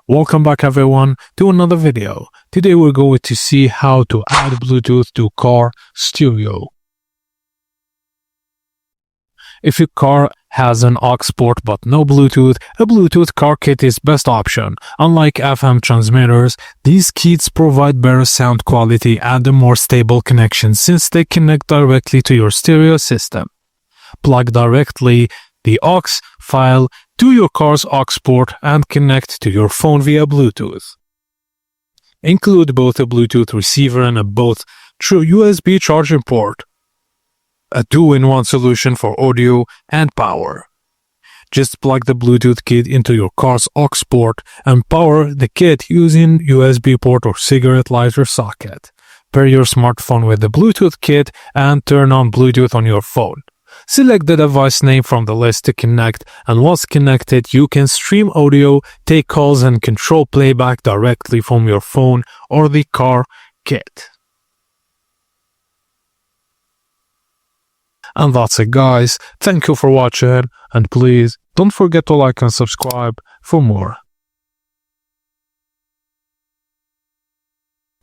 Welcome back everyone to another video. Today we're going to see how to add Bluetooth to car stereo. If your car has an aux port but no Bluetooth, a Bluetooth car kit is best option. Unlike FM transmitters, these kits provide better sound quality and a more stable connection since they connect directly to your stereo system. Plug directly the aux file to your car's aux port and connect to your phone via Bluetooth. Include both a Bluetooth receiver and a both true USB charging port. A two-in-one solution for audio and power. Just plug the Bluetooth kit into your car's aux port and power the kit using USB port or cigarette lighter socket. Pair your smartphone with the Bluetooth kit and turn on Bluetooth on your phone. Select the device name from the list to connect, and once connected, you can stream audio, take calls, and control playback directly from your phone or the car kit. And that's it guys, thank you for watching, and please don't forget to like and subscribe for more.